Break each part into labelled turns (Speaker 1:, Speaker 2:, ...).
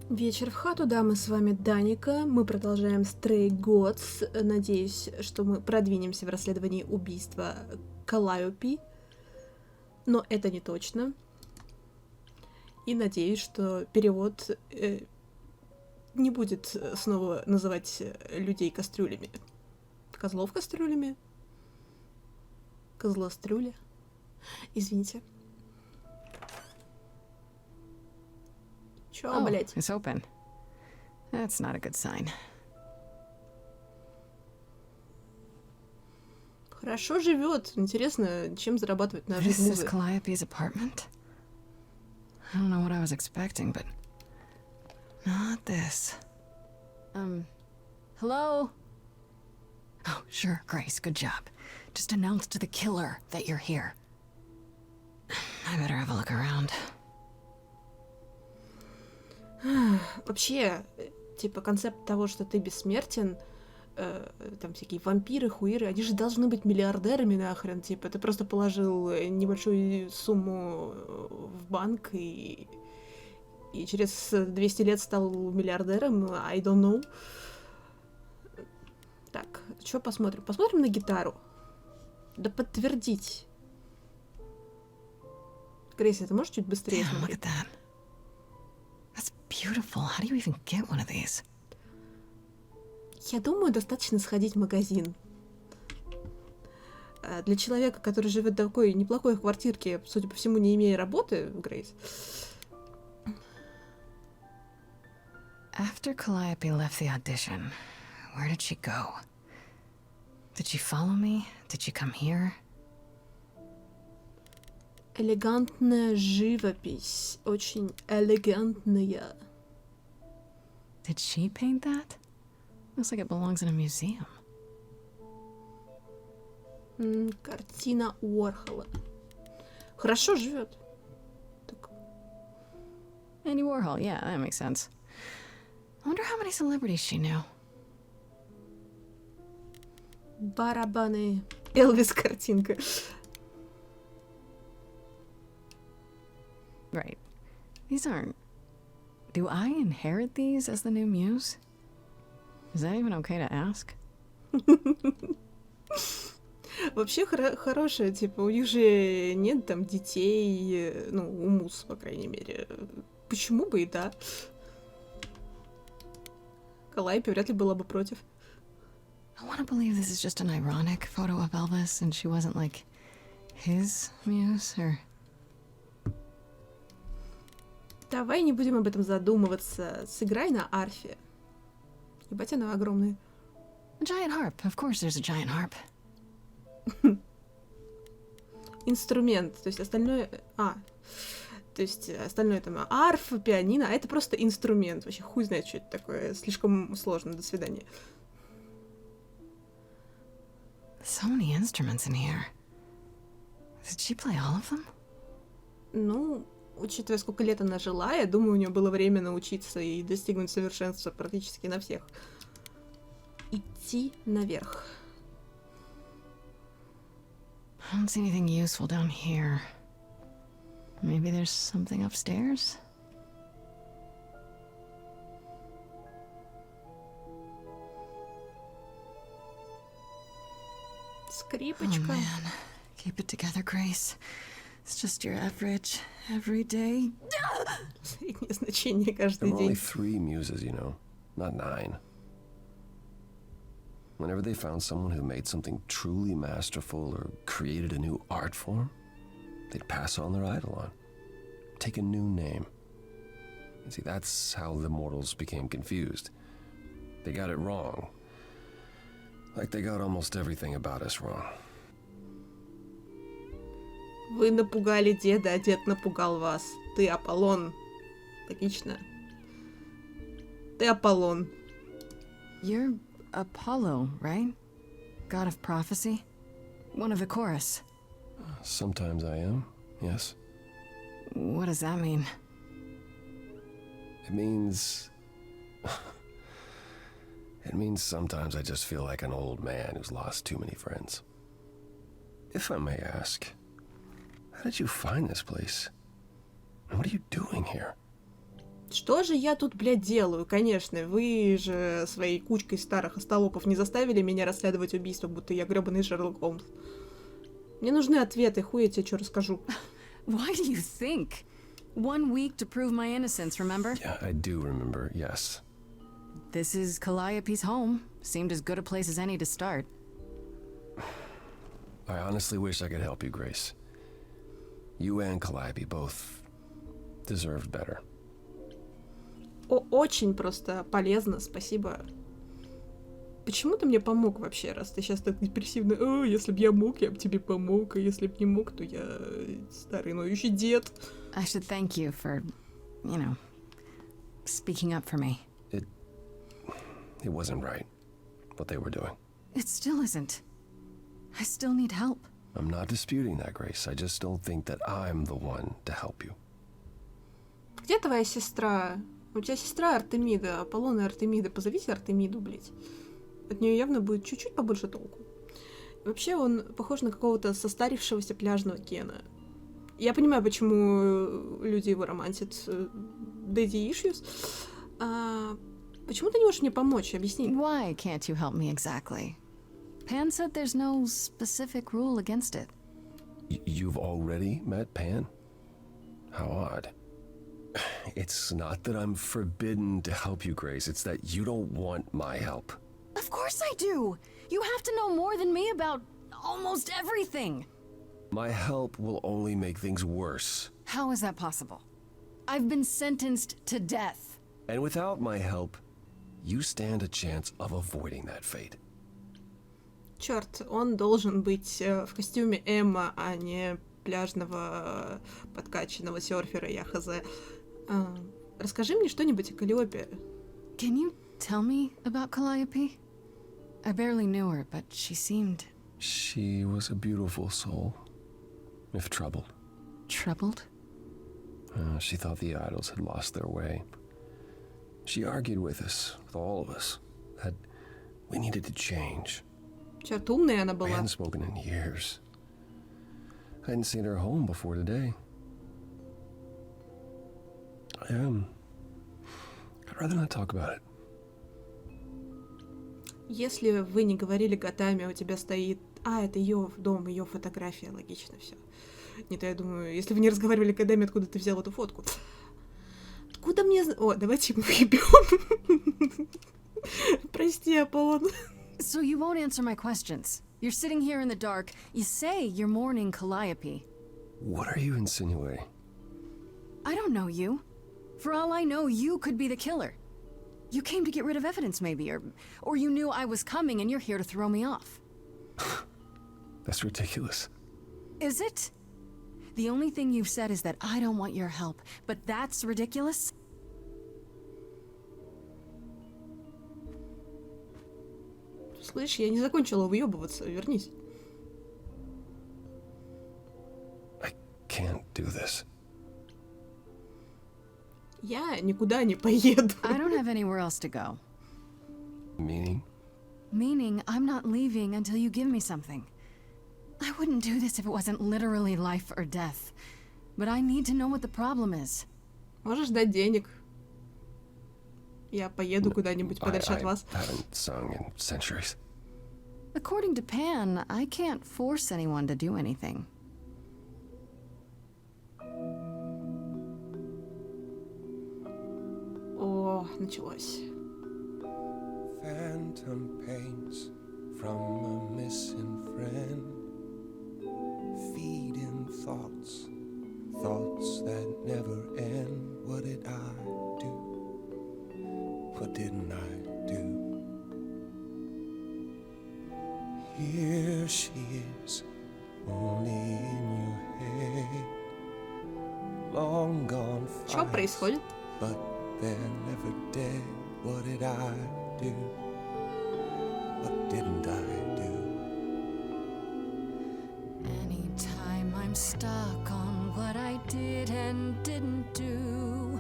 Speaker 1: Вечер в хату, да, мы с вами Даника. Мы продолжаем Stray Gods. Надеюсь, что мы продвинемся в расследовании убийства Калайопи. Но это не точно. И надеюсь, что перевод не будет снова называть людей кастрюлями. Козлов кастрюлями? Козлострюля? Извините. Чё, блядь?
Speaker 2: It's open. That's not a good sign.
Speaker 1: Хорошо живет. Интересно, чем зарабатывать на жизнь
Speaker 2: This is
Speaker 1: музы.
Speaker 2: Calliope's apartment? I don't know what I was expecting, but not this. Hello? Oh, sure, Grace, good job. Just announce to the killer that you're here. I better have a look around.
Speaker 1: Вообще, типа, концепт того, что ты бессмертен, там всякие вампиры, хуиры, они же должны быть миллиардерами нахрен, типа, ты просто положил небольшую сумму в банк и через 200 лет стал миллиардером, I don't know. Так, что посмотрим? Посмотрим на гитару. Да подтвердить. Грейс, ты можешь чуть быстрее
Speaker 2: Damn, look
Speaker 1: смотреть?
Speaker 2: at that. That's beautiful. How do you even get one of these?
Speaker 1: Я думаю, достаточно сходить в магазин. Для человека, который живет в такой неплохой квартирке, судя по всему, не имея работы, Грейс.
Speaker 2: After Calliope left the audition, where did she go? Did she follow me? Did she come here?
Speaker 1: Элегантная живопись. Очень элегантная.
Speaker 2: Did she paint that? Looks like it belongs in a museum.
Speaker 1: Картина Уорхола. Хорошо живет. Так.
Speaker 2: Andy Warhol, yeah, that makes sense. I wonder how many celebrities she knew.
Speaker 1: Барабаны. Элвис картинка.
Speaker 2: Right. These aren't... Do I inherit these as the new muse? Is that even okay to ask?
Speaker 1: Вообще хорошая, типа, у них же нет там детей, ну, у муз, по крайней мере. Почему бы и да? Калайпи вряд ли была бы против.
Speaker 2: I want to believe this is just an ironic photo of Elvis and she wasn't like his muse or...
Speaker 1: Давай не будем об этом задумываться. Сыграй на арфе. Ебать, она огромная.
Speaker 2: A giant harp. Of course there's a giant harp.
Speaker 1: Инструмент. То есть остальное... То есть остальное там арфа, пианино, а это просто инструмент. Вообще хуй знает, что это такое. Слишком сложно. До свидания.
Speaker 2: So many instruments in here. Did she play all of them?
Speaker 1: Ну, учитывая, сколько лет она жила, я думаю, у нее было время научиться и достигнуть совершенства практически на всех. Идти наверх.
Speaker 2: I don't see anything useful down here. Maybe there's something upstairs?
Speaker 1: Скрипочка.
Speaker 2: Oh man, keep it together, Grace. It's just your average, everyday...
Speaker 1: Среднее значение каждый
Speaker 3: There were only
Speaker 1: день.
Speaker 3: 3 muses, you know, not 9. Whenever they found someone who made something truly masterful or created a new art form, they'd pass on their idol on, take a new name. You see, that's how the mortals became confused. They got it wrong. Like they got almost everything about us wrong.
Speaker 1: Вы напугали деда, а дед напугал вас. Ты Аполлон. Логично. Ты Аполлон.
Speaker 2: You're Apollo, right? God of prophecy? One of the chorus.
Speaker 3: Sometimes I am, yes.
Speaker 2: What does that mean?
Speaker 3: It means... It means sometimes I just feel like an old man who's lost too many friends. If I may ask, how did you find this place? And what are you doing here?
Speaker 1: Что же я тут, блядь, делаю? Конечно, вы же своей кучкой старых остолопов не заставили меня расследовать убийство, будто я грёбаный Шерлок Холмс. Мне нужны ответы, хуй я тебе что расскажу.
Speaker 2: Why do you think? 1 week to prove my innocence, remember?
Speaker 3: Yeah, I do remember, yes.
Speaker 2: This is Calliope's home. Seemed as good a place as any to start.
Speaker 3: I honestly wish I could help you, Grace. You and Calliope both deserved better.
Speaker 1: Очень просто полезно, спасибо. Почему ты мне помог вообще, раз ты сейчас так депрессивно? Если б я мог, я бы тебе помог, а если б не мог, то я старый ноющий дед.
Speaker 2: I should thank you for, speaking up for me.
Speaker 3: It wasn't right, what they were doing.
Speaker 2: It still isn't. I still need help.
Speaker 3: I'm not disputing that, Grace. I just don't think that I'm the one to help you.
Speaker 1: Где твоя сестра? У тебя сестра Артемида, Аполлон и Артемида. Позовите Артемиду, блядь. От нее явно будет чуть-чуть побольше толку. И вообще он похож на какого-то состарившегося пляжного Кена. Я понимаю, почему люди его романтят. Daddy issues. Почему ты не можешь мне помочь? Объясни.
Speaker 2: Why can't you help me exactly? Pan said there's no specific rule against it.
Speaker 3: You've already met Pan? How odd. It's not that I'm forbidden to help you, Grace. It's that you don't want my help.
Speaker 2: Of course I do! You have to know more than me about almost everything!
Speaker 3: My help will only make things worse.
Speaker 2: How is that possible? I've been sentenced to death.
Speaker 3: And without my help, you stand a chance of avoiding that fate.
Speaker 1: Черт, он должен быть в костюме эмо, а не пляжного подкачанного серфера, я хз. Расскажи мне что-нибудь о Каллиопе.
Speaker 2: Can you tell me about Calliope? I barely knew her, but she seemed...
Speaker 3: She was a beautiful soul, if troubled.
Speaker 2: Troubled?
Speaker 3: She thought the idols had lost their way. She argued with us, with all of us, that we needed to change.
Speaker 1: Черт, умная она
Speaker 3: I
Speaker 1: была.
Speaker 3: hadn't spoken in years. I hadn't seen her home before today. I'd rather not talk about it.
Speaker 1: Если вы не говорили годами, у тебя стоит... это ее дом, ее фотография, логично все. Не то я думаю, если вы не разговаривали годами, откуда ты взял эту фотку? Откуда мне... давайте мы ебем. Прости, Аполлон.
Speaker 2: So you won't answer my questions. You're sitting here in the dark. You say you're mourning Calliope.
Speaker 3: What are you insinuating?
Speaker 2: I don't know you. For all I know, you could be the killer. You came to get rid of evidence, maybe, or you knew I was coming and you're here to throw me off.
Speaker 3: That's ridiculous.
Speaker 2: Is it? The only thing you've said is that I don't want your help, but that's ridiculous?
Speaker 1: Слышь, я не закончила выебываться, вернись.
Speaker 3: I can't do this.
Speaker 1: Я никуда не поеду.
Speaker 2: I don't have anywhere else to go.
Speaker 3: Meaning?
Speaker 2: Meaning I'm not leaving until you give me something. I wouldn't do this if it wasn't literally life or death. But I need to know what the problem is.
Speaker 1: Можешь дать денег. Я поеду куда-нибудь подальше от вас.
Speaker 3: I haven't sung in centuries.
Speaker 2: According to Pan, I can't force anyone to do anything.
Speaker 1: О, началось.
Speaker 4: Phantom pains from a missing friend, feeding thoughts, thoughts that never end. What did I do? What didn't I do? Here she is, only in your head, long gone
Speaker 1: Что
Speaker 4: fights,
Speaker 1: происходит?
Speaker 4: but they're never dead. What did I do? What didn't I do?
Speaker 2: Anytime I'm stuck on what I did and didn't do,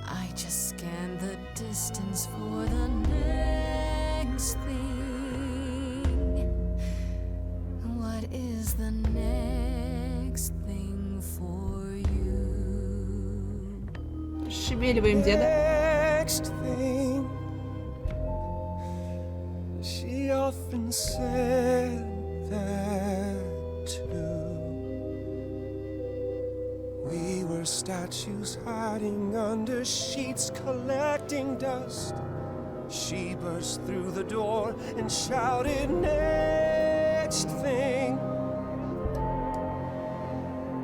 Speaker 2: I just scan the distance for the next thing. What is the next thing for you?
Speaker 1: Шевеливаем деда.
Speaker 4: Next thing, she often said that too. We were statues hiding under sheets, collecting dust. She burst through the door and shouted, next thing.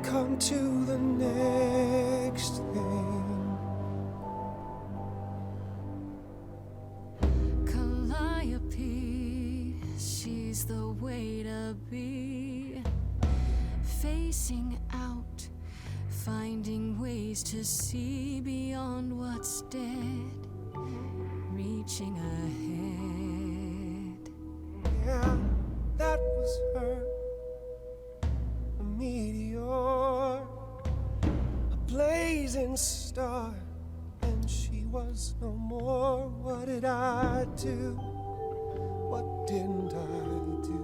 Speaker 4: Come to the next thing.
Speaker 2: Calliope, she's the way to be. Facing out, finding ways to see beyond what's dead. Reaching ahead.
Speaker 4: Yeah, that was her. A meteor, a blazing star, and she was no more. What did I do? What didn't I do?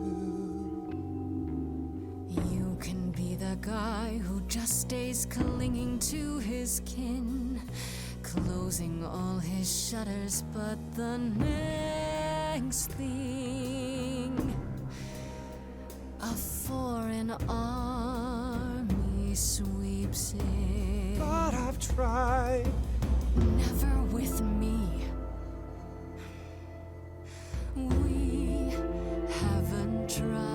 Speaker 2: You can be the guy who just stays clinging to his kin, closing all his shutters, but the next thing, a foreign army sweeps in.
Speaker 4: But I've tried.
Speaker 2: Never with me. We haven't tried.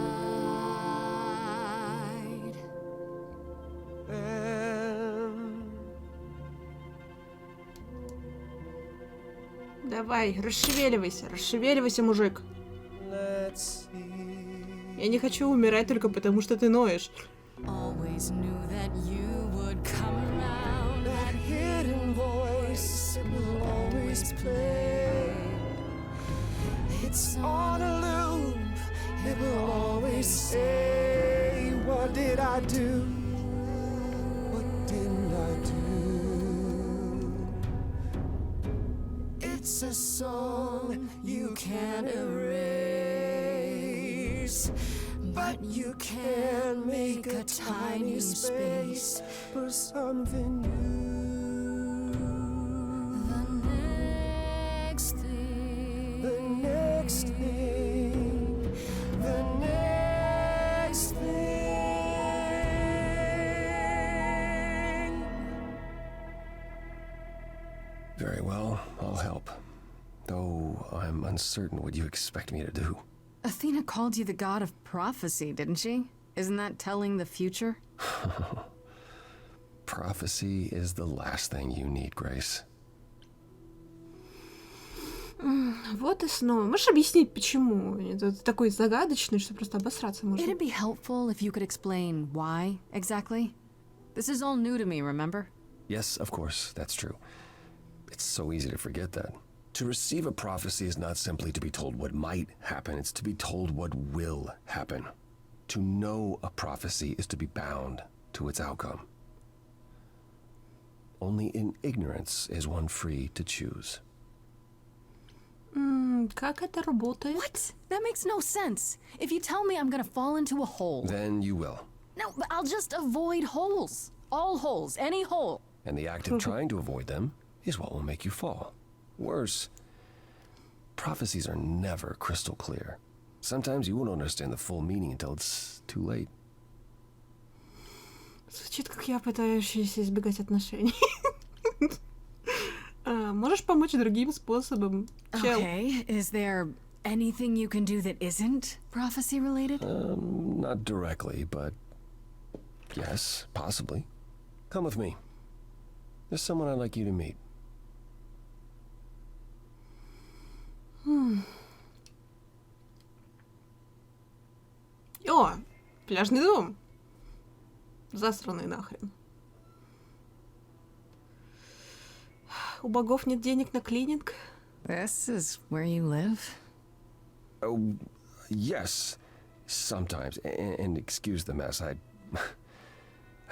Speaker 1: Давай, расшевеливайся, мужик.
Speaker 4: Let's see.
Speaker 1: Я не хочу умирать только потому, что ты ноешь.
Speaker 2: Always knew that you would come around.
Speaker 4: That hidden voice, it will always play. It's on a loop, it will always say, what did I do? What didn't I do? It's a song you can't erase, but you can make a tiny space for something new.
Speaker 2: The next thing.
Speaker 4: The next thing. The next thing.
Speaker 3: Very well, I'll help. Though I'm uncertain what you expect me to do.
Speaker 2: Athena called you the god of prophecy, didn't she? Isn't that telling the future?
Speaker 3: Prophecy is the last thing you need, Grace.
Speaker 1: Вот и снова. Можешь объяснить, почему? Это такой загадочный, что просто обосраться можно.
Speaker 2: It'd be helpful if you could explain why, exactly. This is all new to me, remember?
Speaker 3: Yes, of course, that's true. It's so easy to forget that. To receive a prophecy is not simply to be told what might happen, it's to be told what will happen. To know a prophecy is to be bound to its outcome. Only in ignorance is one free to choose.
Speaker 1: Как это работает?
Speaker 2: What? That makes no sense. If you tell me I'm gonna fall into a hole...
Speaker 3: Then you will.
Speaker 2: No, but I'll just avoid holes. All holes, any hole.
Speaker 3: And the act of trying to avoid them is what will make you fall. Worse, prophecies are never crystal clear. Sometimes you won't understand the full meaning until it's too late.
Speaker 1: Звучит, как я пытающаяся избегать отношений. Можешь помочь другим способом? Чел.
Speaker 2: Okay, is there anything you can do that isn't prophecy related?
Speaker 3: Not directly, but yes, possibly. Come with me. There's someone I'd like you to meet.
Speaker 1: О, пляжный дом. Засранный нахрен. У богов нет денег на клининг.
Speaker 2: This is where you live?
Speaker 3: Oh, yes, sometimes. And excuse the mess, I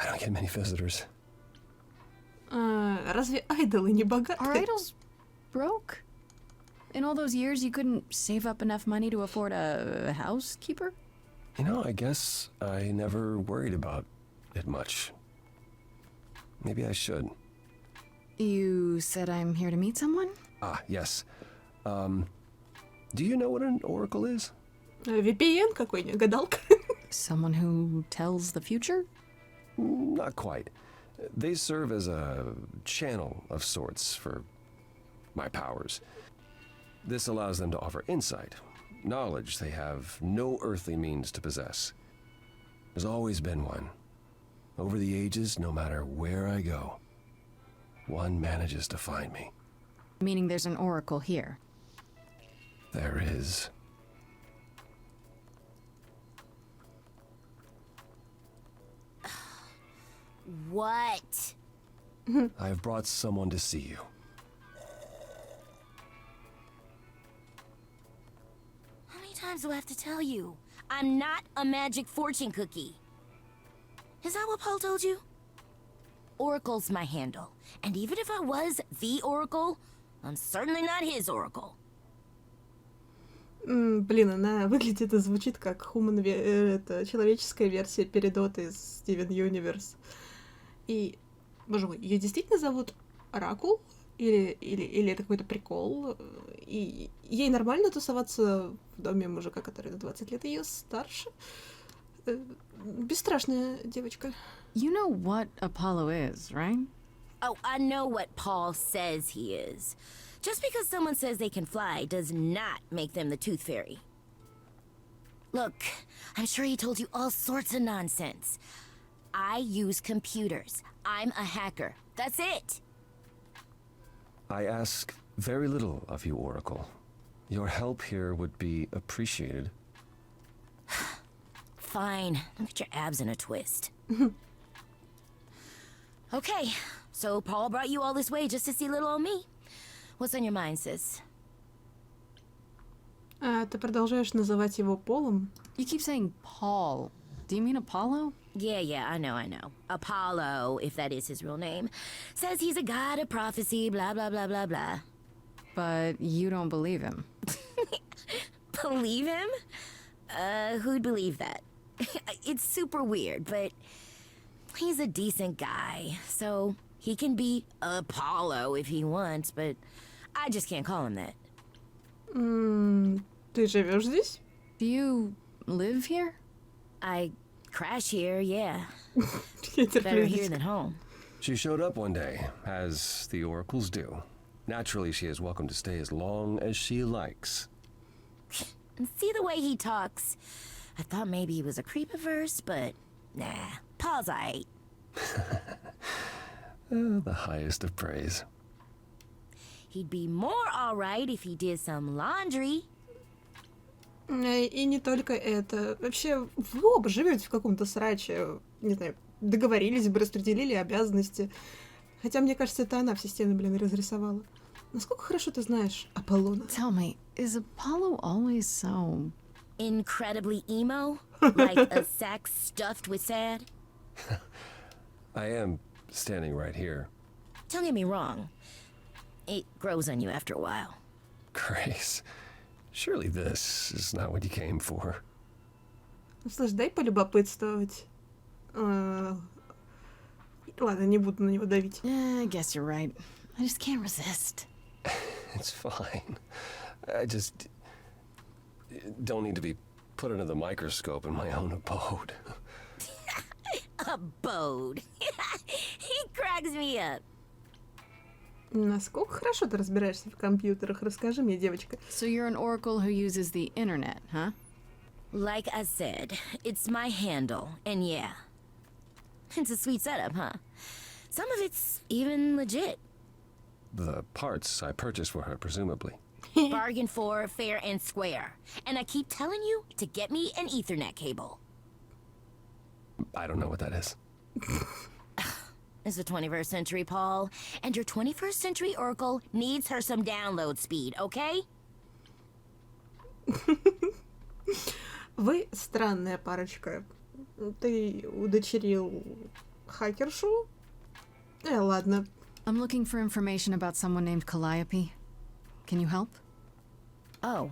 Speaker 3: don't get many visitors.
Speaker 1: Разве айдолы не
Speaker 2: Are
Speaker 1: богаты?
Speaker 2: idols broke? In all those years, you couldn't save up enough money to afford a housekeeper?
Speaker 3: You know, I guess I never worried about it much. Maybe I should.
Speaker 2: You said I'm here to meet someone?
Speaker 3: Ah, yes. Do you know what an oracle is?
Speaker 1: VPN какой-нибудь, гадалка.
Speaker 2: Someone who tells the future?
Speaker 3: Not quite. They serve as a channel of sorts for my powers. This allows them to offer insight, knowledge they have no earthly means to possess. There's always been one. Over the ages, no matter where I go, one manages to find me.
Speaker 2: Meaning there's an oracle here.
Speaker 3: There is.
Speaker 5: What?
Speaker 3: I have brought someone to see you.
Speaker 5: How many times do I have to tell you? I'm not a magic fortune cookie. Is that what Paul told you? Oracle's my handle. And even if I was the oracle, I'm certainly not his oracle.
Speaker 1: Блин, она выглядит и звучит как это, человеческая версия передота из Стивен Юниверс. И, боже мой, ее действительно зовут Оракул? Или это какой-то прикол? И ей нормально тусоваться в доме мужика, который на 20 лет ее старше? Бесстрашная девочка.
Speaker 2: You know what Apollo is, right?
Speaker 5: Oh, I know what Paul says he is. Just because someone says they can fly does not make them the Tooth Fairy. Look, I'm sure he told you all sorts of nonsense. I use computers. I'm a hacker. That's it.
Speaker 3: I ask very little of you, Oracle. Your help here would be appreciated.
Speaker 5: Fine. Don't get your abs in a twist. Okay, so Paul brought you all this way just to see little old me. What's on your mind, sis?
Speaker 1: А ты продолжаешь называть его Полом?
Speaker 2: You keep saying Paul. Do you mean Apollo?
Speaker 5: Yeah, I know. Apollo, if that is his real name, says he's a god of prophecy, blah, blah, blah, blah, blah.
Speaker 2: But you don't believe him.
Speaker 5: Believe him? Who'd believe that? It's super weird, but he's a decent guy, so he can be Apollo if he wants, but I just can't call him that.
Speaker 1: Ты живешь здесь?
Speaker 2: Do you live here?
Speaker 5: I crash here, yeah.
Speaker 1: Я
Speaker 5: Better
Speaker 1: терплю
Speaker 5: here
Speaker 1: здесь.
Speaker 5: than home.
Speaker 3: She showed up one day, as the oracles do. Naturally, she is welcome to stay as long as she likes.
Speaker 5: And see the way he talks. I thought maybe he was a creep at first, but nah, Paul's aight.
Speaker 3: The highest of praise.
Speaker 5: He'd be more alright if he did some laundry.
Speaker 1: И не только это. Вообще, вы оба живете в каком-то сраче. Не знаю, договорились бы, распределили обязанности. Хотя, мне кажется, это она все стены, блин, разрисовала. Насколько хорошо ты знаешь Аполлона?
Speaker 2: Tell me, is Apollo always so...
Speaker 5: Incredibly emo? Like a sack stuffed with sad?
Speaker 3: I am standing right here.
Speaker 5: Don't get me wrong. It grows on you after a while.
Speaker 3: Grace, surely this is not what you came for.
Speaker 1: Слушай, дай полюбопытствовать. Ладно, не буду на него давить.
Speaker 2: I guess you're right. I just can't resist.
Speaker 3: It's fine. I just don't need to be put under the microscope in my own abode.
Speaker 5: Abode. He cracks me up.
Speaker 1: Насколько хорошо ты разбираешься в компьютерах? Расскажи мне, девочка.
Speaker 2: So you're an oracle who uses the internet, huh?
Speaker 5: Like I said, it's my handle, and yeah. It's a sweet setup, huh? Some of it's even legit.
Speaker 3: The parts I purchased for her, presumably.
Speaker 5: Bargain for, fair and square. And I keep telling you to get me an Ethernet cable.
Speaker 3: I don't know what that is.
Speaker 5: It's the 21st century, Paul. And your 21st century Oracle needs her some download speed, okay?
Speaker 1: Вы странная парочка. Ты удочерил хакершу? Ладно.
Speaker 2: I'm looking for information about someone named Calliope. Can you help?
Speaker 5: Oh,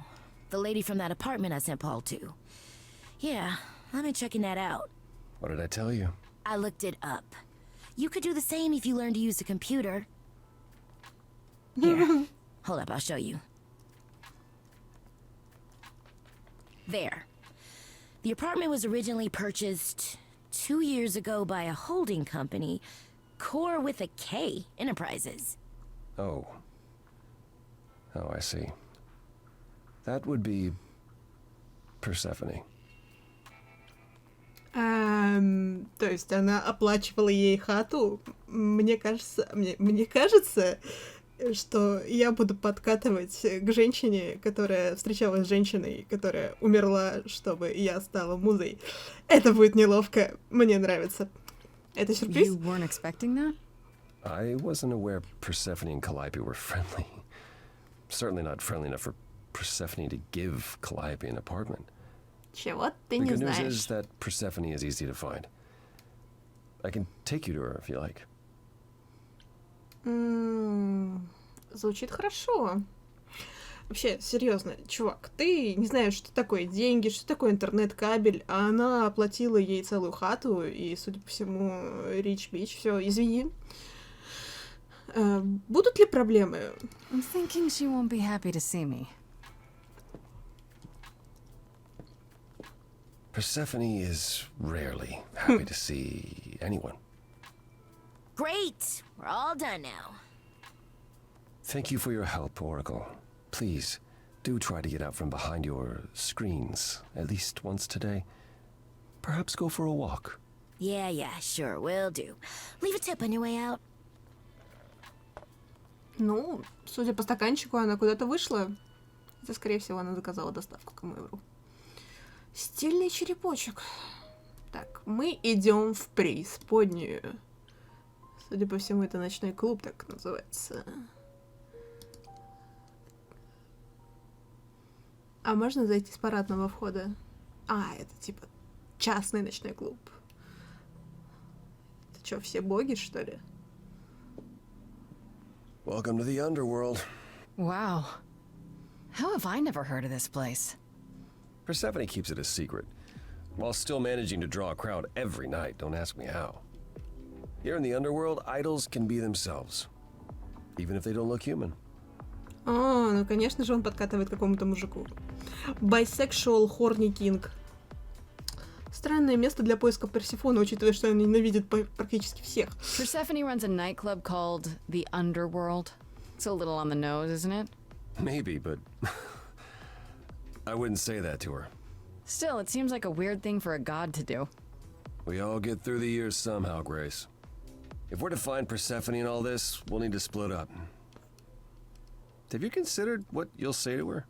Speaker 5: the lady from that apartment I sent Paul to. Yeah, I've been checking that out.
Speaker 3: What did I tell you?
Speaker 5: I looked it up. You could do the same if you learned to use the computer. Here, hold up, I'll show you. There. The apartment was originally purchased 2 years ago by a holding company, Core with a K Enterprises.
Speaker 3: Oh. Oh, I see. That would be Persephone.
Speaker 1: То есть она оплачивала ей хату. Мне кажется, что я буду подкатывать к женщине, которая встречалась с женщиной, которая умерла, чтобы я стала музой. Это будет неловко. Мне нравится. Это сюрприз?
Speaker 2: You weren't expecting that?
Speaker 3: I wasn't aware Persephone and Calliope were friendly. Certainly not friendly enough for Persephone to give Calliope an apartment.
Speaker 1: Чего ты
Speaker 3: The
Speaker 1: не
Speaker 3: good news
Speaker 1: знаешь?
Speaker 3: is that Persephone is easy to find. I can take you to her if you like.
Speaker 1: Звучит хорошо. Вообще, серьезно, чувак, ты не знаешь, что такое деньги, что такое интернет-кабель, а она оплатила ей целую хату, и, судя по всему, рич-бич, все, извини. Будут ли проблемы?
Speaker 2: I'm thinking she won't be happy to see me.
Speaker 3: Persephone is rarely happy to see anyone.
Speaker 5: Great! We're all done now.
Speaker 3: Thank you for your help, Oracle. Please, do try to get out from behind your screens at least once today. Perhaps go for a walk.
Speaker 5: Yeah, sure, will do. Leave a tip on your way out.
Speaker 1: Ну, судя по стаканчику, она куда-то вышла. Это, скорее всего, она заказала доставку, кому я вру. Стильный черепочек. Так, мы идем в преисподнюю. Судя по всему, это ночной клуб, так называется. А можно зайти с парадного входа? А, это типа частный ночной клуб. Это что, все боги, что ли?
Speaker 3: Welcome to the underworld.
Speaker 2: Wow. How have I never heard of this place?
Speaker 3: Persephone keeps it a secret, while still managing to draw a crowd every night. Don't ask me how. Here in the underworld, idols can be themselves, even if they don't look human.
Speaker 1: А, ну, конечно же, он подкатывает какому-то мужику. Bisexual Horny King. Странное место для поиска Персефоны, учитывая, что он ненавидит практически всех.
Speaker 2: Persephone runs a nightclub called the Underworld. It's a little on the nose, isn't it?
Speaker 3: Maybe, but I wouldn't say that to her.
Speaker 2: Still, it seems like a weird thing for a god to do.
Speaker 3: We all get through the years somehow, Grace. If we're to find Persephone in all this, we'll need to split up. Have you considered what you'll say to her?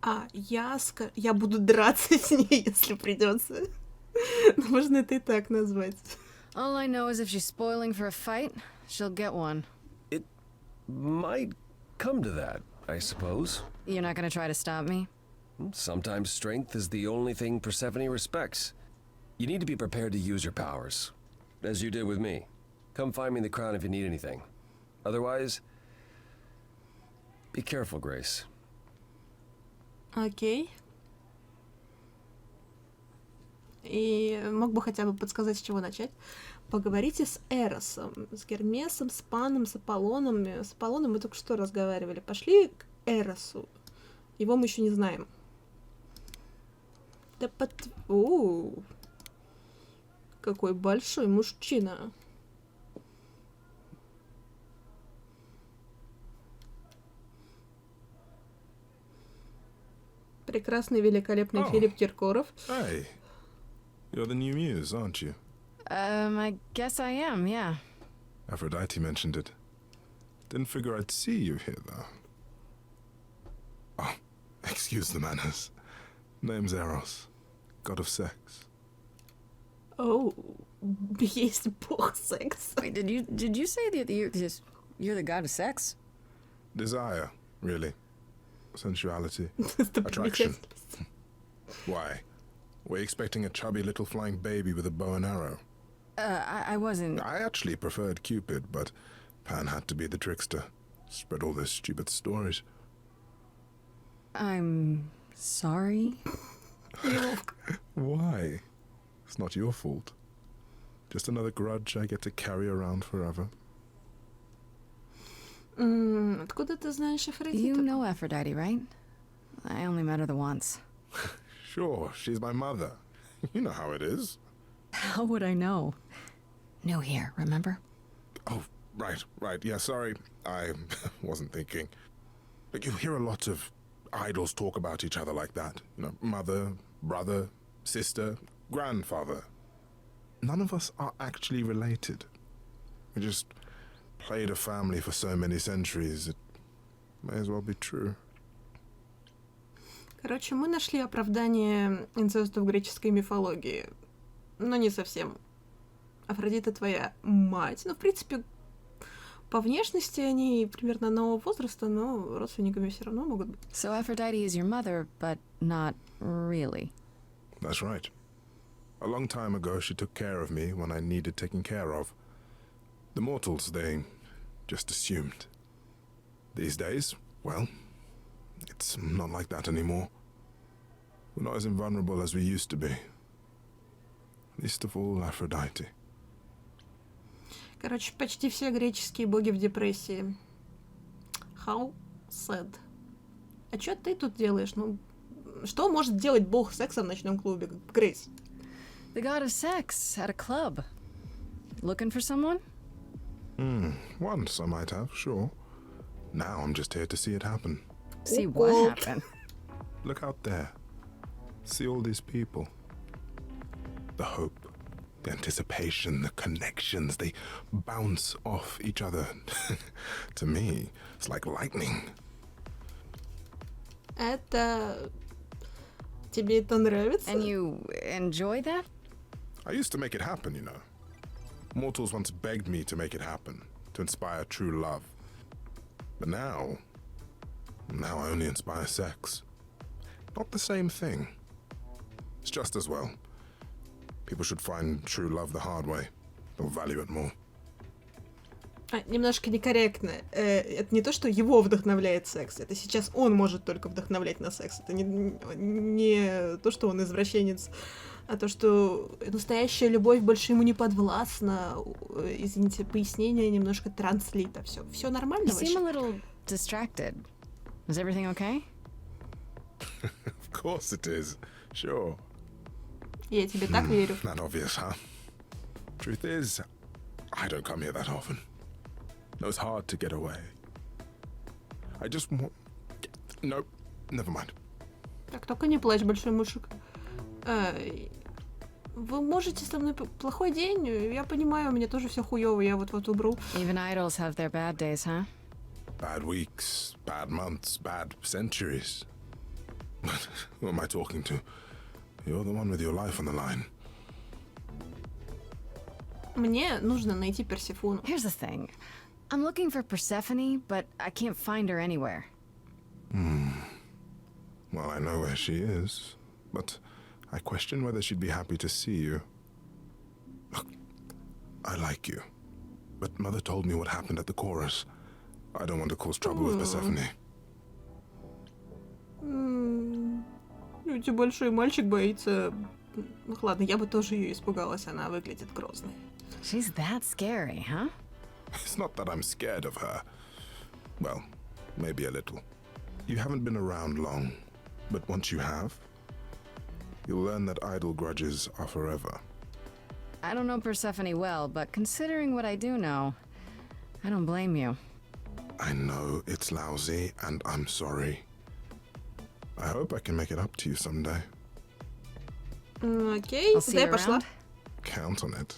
Speaker 1: А, я буду драться с ней, если придется. Можно это и так назвать.
Speaker 2: All I know is if she's spoiling for a fight, she'll get one.
Speaker 3: It might come to that, I suppose.
Speaker 2: You're not gonna try to stop me?
Speaker 3: Sometimes strength is the only thing Persephone respects. You need to be prepared to use your powers, as you did with me. Come find me in the crown if you need anything. Otherwise, be careful, Grace.
Speaker 1: Окей. И мог бы хотя бы подсказать, с чего начать. Поговорите с Эросом, с Гермесом, с Паном, с Аполлоном. С Аполлоном мы только что разговаривали. Пошли к Эросу. Его мы еще не знаем. Да какой большой мужчина. Прекрасный, великолепный Филипп Киркоров.
Speaker 6: Hey, you're the new muse, aren't you?
Speaker 2: I guess I am, yeah.
Speaker 6: Aphrodite mentioned it. Didn't figure I'd see you here, though. Oh, excuse the manners. Name's Eros, god of sex.
Speaker 1: Оу, есть бог секс.
Speaker 2: Wait, did you say that you're the god of sex?
Speaker 6: Desire, really. Sensuality.
Speaker 1: Attraction.
Speaker 6: Why? We're expecting a chubby little flying baby with a bow and arrow.
Speaker 2: I wasn't...
Speaker 6: I actually preferred Cupid, but Pan had to be the trickster. Spread all those stupid stories.
Speaker 2: I'm sorry.
Speaker 6: Why? It's not your fault. Just another grudge I get to carry around forever.
Speaker 1: Откуда ты знаешь
Speaker 2: You
Speaker 1: Афродиту?
Speaker 2: know Aphrodite, right? I only met her the once.
Speaker 6: Sure, she's my mother. You know how it is.
Speaker 2: How would I know? New here, remember?
Speaker 6: Oh, right. Yeah, sorry. I wasn't thinking. But you hear a lot of idols talk about each other like that. You know, mother, brother, sister, grandfather. None of us are actually related. We just played a family for so many centuries. It may as well be true.
Speaker 1: Короче, мы нашли оправдание инцесту в греческой мифологии. Но не совсем. Афродита твоя мать. Ну, в принципе, по внешности они примерно одного возраста, но родственниками все равно могут быть.
Speaker 2: So Aphrodite is your mother, but not really.
Speaker 6: That's right. A long time ago, she took care of me when I needed taking care of. The mortals, they just assumed. These days, well, it's not like that anymore. We're not as invulnerable as we used to be. Least of all, Aphrodite.
Speaker 1: Короче, почти все греческие боги в депрессии. How sad. А что ты тут делаешь? Ну, что может делать бог секса в ночном клубе? Грейс.
Speaker 2: The god of sex at a club. Looking for someone?
Speaker 6: Once I might have, sure. Now I'm just here to see it happen.
Speaker 2: See what happened.
Speaker 6: Look out there. See all these people. The hope, the anticipation, the connections, they bounce off each other. To me, it's like lightning.
Speaker 1: Это... Тебе это нравится?
Speaker 2: And you enjoy that?
Speaker 6: I used to make it happen, you know. Mortals once begged me to make it happen, to inspire true love. But now I only inspire sex. Not the same thing. It's just as well. People should find true love the hard way. They'll value it more.
Speaker 1: Немножко некорректно. Это не то, что его вдохновляет секс. Это сейчас он может только вдохновлять на секс. Это не то, что он извращенец, а то, что настоящая любовь больше ему не подвластна. Извините, пояснение немножко транслита. Все нормально
Speaker 2: You seem a
Speaker 1: вообще?
Speaker 2: little distracted. Is everything okay?
Speaker 6: Of course it is. Sure.
Speaker 1: Я тебе так верю.
Speaker 6: Not obvious, huh? Truth is, I don't come here that often. No, it's hard to get away. I just want... Nope, never mind.
Speaker 1: Так, только не плачь, большой мушек. Вы можете со мной... Плохой день? Я понимаю, у меня тоже все хуёво, я вот убру.
Speaker 2: Even idols have their bad days, huh?
Speaker 6: Bad weeks, bad months, bad centuries. But who am I talking to? You're the one with your life on the line.
Speaker 1: Мне нужно найти Персефону.
Speaker 2: Here's the thing. I'm looking for Persephone, but I can't find her anywhere.
Speaker 6: Well, I know where she is, but I question whether she'd be happy to see you. Look, I like you, but Mother told me what happened at the chorus. I don't want to cause trouble with Persephone.
Speaker 1: Эти большой мальчик боится... Ну ладно, я бы тоже ее испугалась, она выглядит грозной.
Speaker 2: She's that scary, huh?
Speaker 6: It's not that I'm scared of her. Well, maybe a little. You haven't been around long, but once you have, you'll learn that idle grudges are forever.
Speaker 2: I don't know Persephone well, but considering what I do know, I don't blame you.
Speaker 6: I know it's lousy, and I'm sorry. I hope I can make it up to you someday.
Speaker 1: Окей,
Speaker 2: I'll see
Speaker 1: куда я
Speaker 2: you
Speaker 1: пошла?
Speaker 2: around.
Speaker 6: Count on it.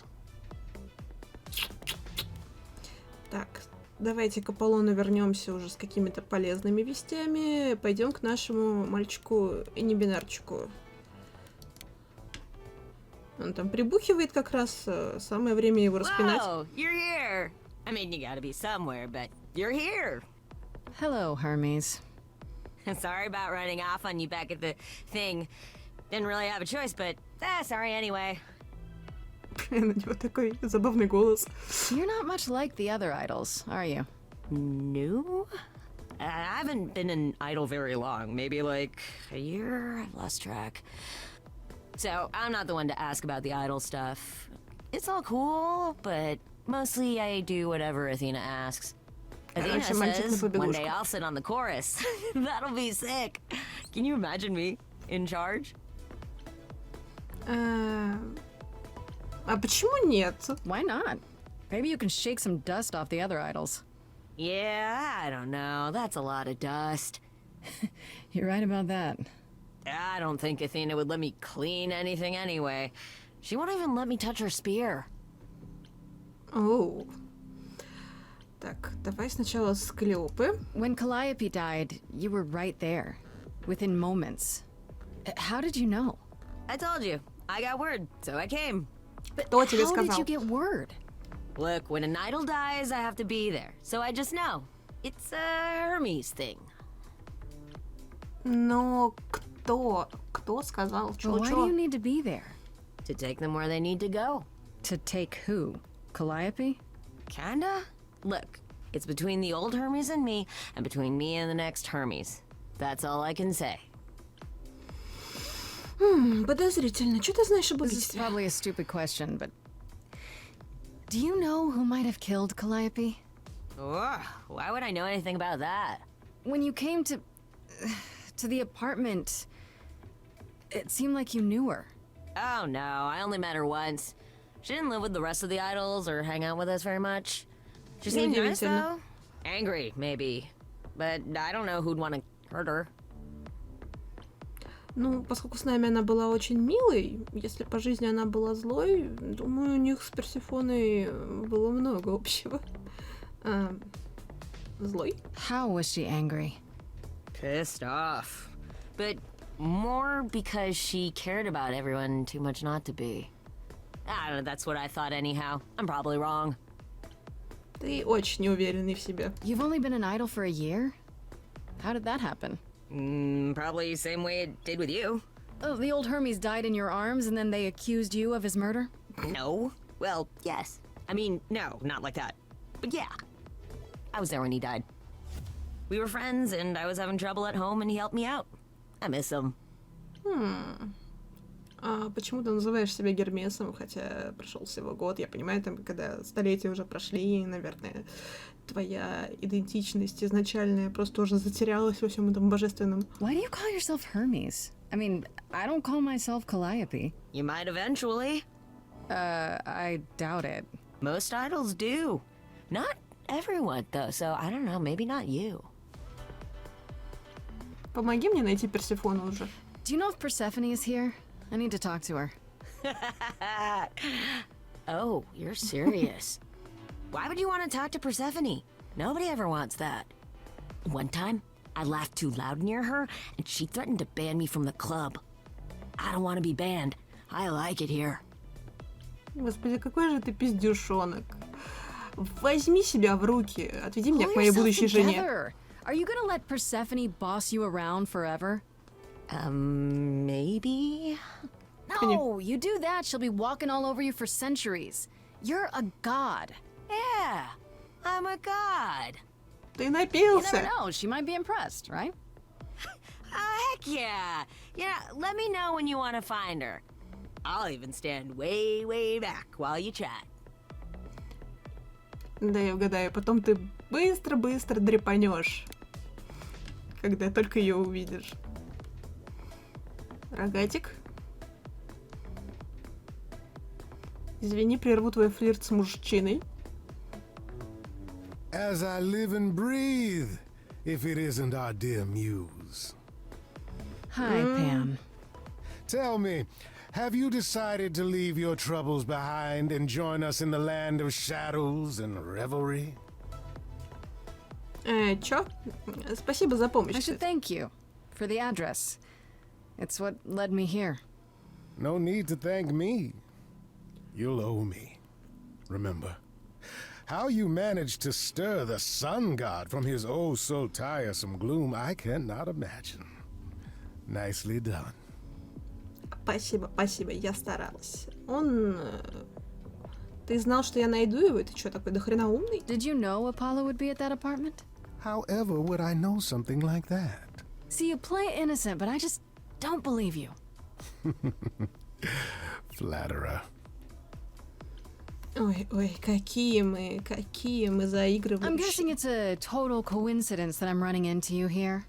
Speaker 1: Так, давайте к Аполлону вернемся уже с какими-то полезными вестями. Пойдем к нашему мальчику и небинарчику. Он там прибухивает как раз, самое время его распинать.
Speaker 5: Whoa, you're here. I mean, you gotta be somewhere, but you're here.
Speaker 2: Hello, Hermes.
Speaker 5: Sorry about running off on you back at the thing. Didn't really have a choice, but sorry anyway.
Speaker 1: У него такой забавный голос.
Speaker 2: You're not much like the other idols, are you?
Speaker 5: No? I haven't been an idol very long. Maybe like a year? I've lost track. So, I'm not the one to ask about the idol stuff. It's all cool, but mostly I do whatever Athena asks. Athena
Speaker 1: Короче, мальчик на
Speaker 5: says one day
Speaker 1: побегушках.
Speaker 5: I'll sit on the chorus. That'll be sick. Can you imagine me in charge?
Speaker 1: А почему нет?
Speaker 2: Why not? Maybe you can shake some dust off the other idols.
Speaker 5: Yeah, I don't know. That's a lot of dust.
Speaker 2: You're right about that.
Speaker 5: I don't think Athena would let me clean anything anyway. She won't even let me touch her spear.
Speaker 1: Оу. Так, давай сначала с Клеопы.
Speaker 2: When Calliope died, you were right there, within moments. How did you know?
Speaker 5: I told you. I got word, so I came.
Speaker 1: Кто тебе
Speaker 2: How did
Speaker 1: сказал?
Speaker 2: you get word?
Speaker 5: Look, when an idol dies, I have to be there. So I just know. It's a Hermes thing.
Speaker 1: Но кто? Кто сказал?
Speaker 2: Well, why do
Speaker 1: Чё?
Speaker 2: you need to be there?
Speaker 5: To take them where they need to go.
Speaker 2: To take who? Calliope?
Speaker 5: Kinda? Look, it's between the old Hermes and me, and between me and the next Hermes. That's all I can say.
Speaker 1: Подозрительно. Что ты знаешь об
Speaker 2: This is
Speaker 1: убийстве?
Speaker 2: probably a stupid question, but do you know who might have killed Calliope?
Speaker 5: Ugh, why would I know anything about that?
Speaker 2: When you came to the apartment, it seemed like you knew her.
Speaker 5: Oh no, I only met her once. She didn't live with the rest of the idols or hang out with us very much. She seemed nice
Speaker 1: Неудивительно.
Speaker 5: though. Angry, maybe. But I don't know who'd want to hurt her.
Speaker 1: Ну, поскольку с нами она была очень милой, если по жизни она была злой, думаю, у них с Персефоной было много общего. Злой?
Speaker 2: How was she angry?
Speaker 5: Pissed off. But more because she cared about everyone too much not to be. I don't know, that's what I thought anyhow. I'm probably wrong.
Speaker 1: Ты очень неуверенный в себе.
Speaker 2: You've only been an idol for a year? How did that happen?
Speaker 5: Probably same way it did with you.
Speaker 2: Oh, the old Hermes died in your arms and then they accused you of his murder?
Speaker 5: No. Well, yes. I mean, no, not like that. But yeah. I was there when he died. We were friends, and I was having trouble at home, and he helped me out. I miss him.
Speaker 1: А почему ты называешь себя Гермесом, хотя прошел всего год? Я понимаю, там, когда столетия уже прошли, наверное, твоя идентичность изначальная просто уже затерялась во всем этом божественном.
Speaker 2: Why do you call yourself Hermes? I mean, I don't call myself Calliope.
Speaker 5: You might eventually.
Speaker 2: I doubt it.
Speaker 5: Most idols do. Not everyone, though, so I don't know, maybe not you.
Speaker 1: Помоги мне найти Персефону уже.
Speaker 2: Do you know if Persephone is here? I need to talk to her.
Speaker 5: Oh, you're serious. Why would you want to talk to Persephone? Nobody ever wants that. One time, I laughed too loud near her, and she threatened to ban me from the club. I don't want to be banned. I like it here.
Speaker 1: Господи, какой же ты пиздюшонок. Возьми себя в руки, отведи меня
Speaker 2: Pull
Speaker 1: к моей
Speaker 2: yourself
Speaker 1: будущей жене.
Speaker 2: together. Are you gonna let Persephone boss you around forever?
Speaker 5: Maybe?
Speaker 2: No, you do that, she'll be walking all over you for centuries. You're a god.
Speaker 5: Yeah, I'm a god.
Speaker 1: Ты
Speaker 2: You never
Speaker 1: напился.
Speaker 2: know, she might be impressed, right?
Speaker 5: Heck yeah. Yeah, let me know when you want to find her. I'll even stand way, way back while you chat.
Speaker 1: Да, я угадаю, потом ты быстро-быстро дрепанешь, когда только ее увидишь. Рогатик? Извини, прерву твой флирт с мужчиной.
Speaker 7: As I live and breathe, if it isn't our dear muse.
Speaker 2: Hi, Pam.
Speaker 7: Tell me, have you decided to leave your troubles behind and join us in the land of shadows and revelry?
Speaker 1: Чё? Спасибо за помощь.
Speaker 2: I should thank you for the address. It's what led me here.
Speaker 7: No need to thank me. You'll owe me. Remember, how you managed to stir the sun god from his oh so tiresome gloom, I cannot imagine. Nicely done.
Speaker 1: Спасибо, спасибо, я старалась. Он... Ты знал, что я найду его? Ты чё, такой дохрена умный?
Speaker 2: Did you know Apollo would be at that apartment?
Speaker 7: However would I know something like that?
Speaker 2: See, you play innocent, but I just don't believe you.
Speaker 7: Flatterer.
Speaker 1: Ой, какие мы
Speaker 2: I'm
Speaker 1: заигрывающие.
Speaker 2: guessing it's a total coincidence that I'm running into you here.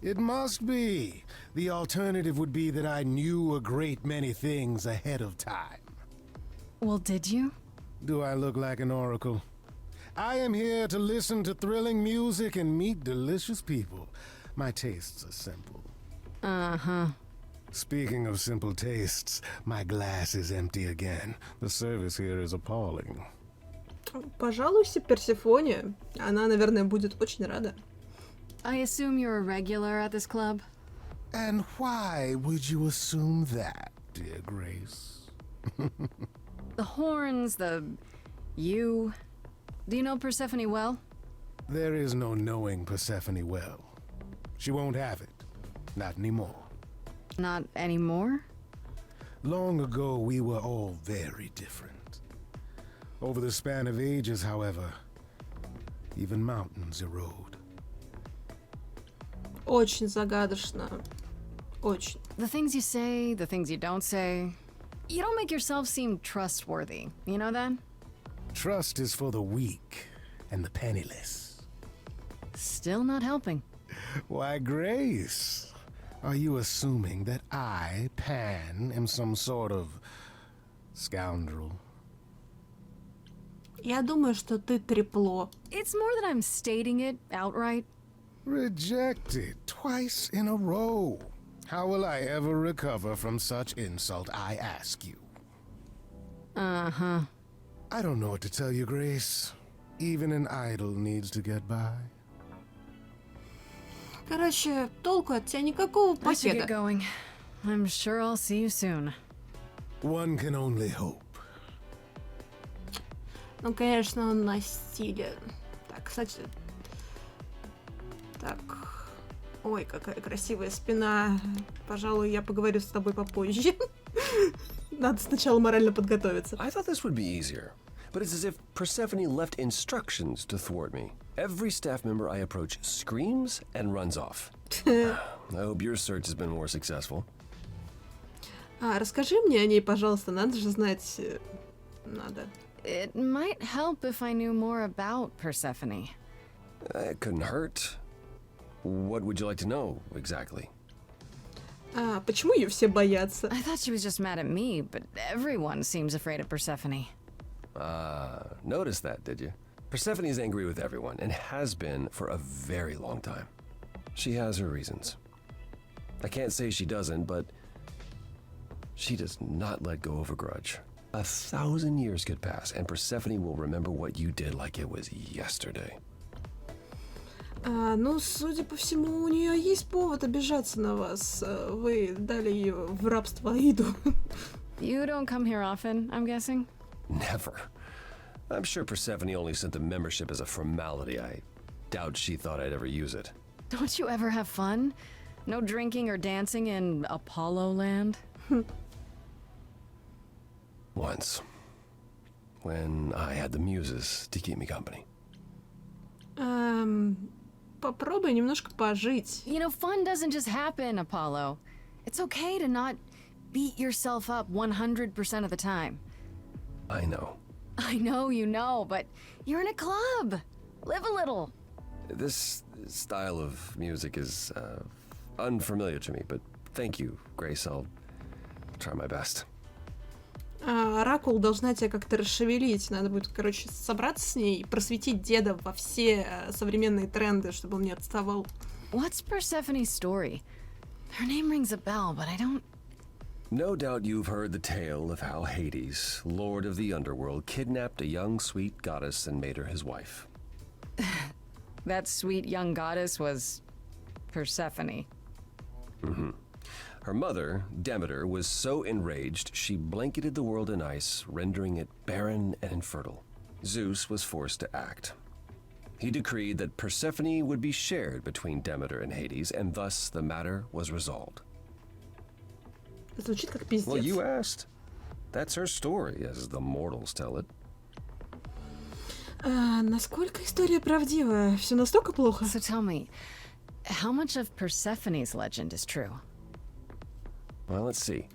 Speaker 7: It must be. The alternative would be that I knew a great many things ahead of time.
Speaker 2: Well, did you?
Speaker 7: Do I look like an oracle? I am here to listen to thrilling music and meet delicious people. My tastes are simple.
Speaker 2: Uh-huh.
Speaker 7: Speaking of simple tastes, my glass is empty again. The service here is appalling.
Speaker 1: Пожалуйся Персефоне. Она, наверное, будет очень рада.
Speaker 2: I assume you're a regular at this club?
Speaker 7: And why would you assume that, dear Grace?
Speaker 2: The horns, you... Do you know Persephone well?
Speaker 7: There is no knowing Persephone well. She won't have it. Not anymore.
Speaker 2: Not anymore?
Speaker 7: Long ago, we were all very different. Over the span of ages, however, even mountains erode.
Speaker 1: Очень загадочно. Очень.
Speaker 2: The things you say, the things you don't say. You don't make yourself seem trustworthy. You know that?
Speaker 7: Trust is for the weak and the penniless.
Speaker 2: Still not helping.
Speaker 7: Why, Grace, are you assuming that I, Pan, am some sort of scoundrel?
Speaker 1: Я думаю, что ты трепло.
Speaker 2: It's more that I'm stating it outright.
Speaker 7: Rejected twice in a row. How will I ever recover from such insult, I ask you?
Speaker 2: Uh-huh.
Speaker 7: I don't know what to tell you, Grace. Even an idol needs to get by.
Speaker 1: Короче, толку от тебя никакого
Speaker 2: I should get
Speaker 1: пакета.
Speaker 2: going. I'm sure I'll see you soon.
Speaker 7: One can only hope.
Speaker 1: Ну, конечно, он на стиле. Так, кстати... Так... Ой, какая красивая спина. Пожалуй, я поговорю с тобой попозже. Надо сначала морально подготовиться.
Speaker 3: I thought this would be easier, but it's as if Persephone left instructions to thwart me. Every staff member I approach screams and runs off. I hope your search has been more successful.
Speaker 1: Расскажи мне о ней, пожалуйста. Надо же знать... Надо.
Speaker 2: It might help if I knew more about Persephone.
Speaker 3: It couldn't hurt. What would you like to know, exactly?
Speaker 1: Почему ее все боятся?
Speaker 2: I thought she was just mad at me, but everyone seems afraid of Persephone.
Speaker 3: Noticed that, did you? Persephone is angry with everyone, and has been for a very long time. She has her reasons. I can't say she doesn't, but she does not let go of a grudge. 1,000 years could pass, and Persephone will remember what you did like it was yesterday.
Speaker 1: Ну, судя по всему, у нее есть повод обижаться на вас. Вы дали ее в рабство Аиду.
Speaker 2: You don't come here often, I'm guessing?
Speaker 3: Never. I'm sure Persephone only sent the membership as a formality. I doubt she thought I'd ever use it.
Speaker 2: Don't you ever have fun? No drinking or dancing in Apollo land?
Speaker 3: Once. When I had the muses to keep me company.
Speaker 1: Попробуй немножко пожить.
Speaker 2: You know, fun doesn't just happen, Apollo. It's okay to not beat yourself up 100% of the time.
Speaker 3: I know.
Speaker 2: I know you know, but you're in a club. Live a little.
Speaker 3: This style of music is unfamiliar to me, but thank you, Grace. I'll try my best.
Speaker 1: Оракул должна тебя как-то расшевелить. Надо будет, короче, собраться с ней и просветить деда во все современные тренды, чтобы он не отставал.
Speaker 2: What's Persephone's story? Her name rings a bell, but I don't...
Speaker 3: No doubt you've heard the tale of how Hades, lord of the underworld, kidnapped a young sweet goddess and made her his wife.
Speaker 2: That sweet young goddess was... Persephone.
Speaker 3: Mm-hmm. Her mother, Demeter, was so enraged she blanketed the world in ice, rendering it barren and infertile. Zeus was forced to act. He decreed that Persephone would be shared between Demeter and Hades, and thus the matter was resolved.
Speaker 1: Звучит как пиздец.
Speaker 3: Well, you asked. That's her story, as the mortals tell it.
Speaker 1: Насколько история правдива? Все настолько плохо?
Speaker 2: So tell me, how much of Persephone's legend is true?
Speaker 3: Well, let's see.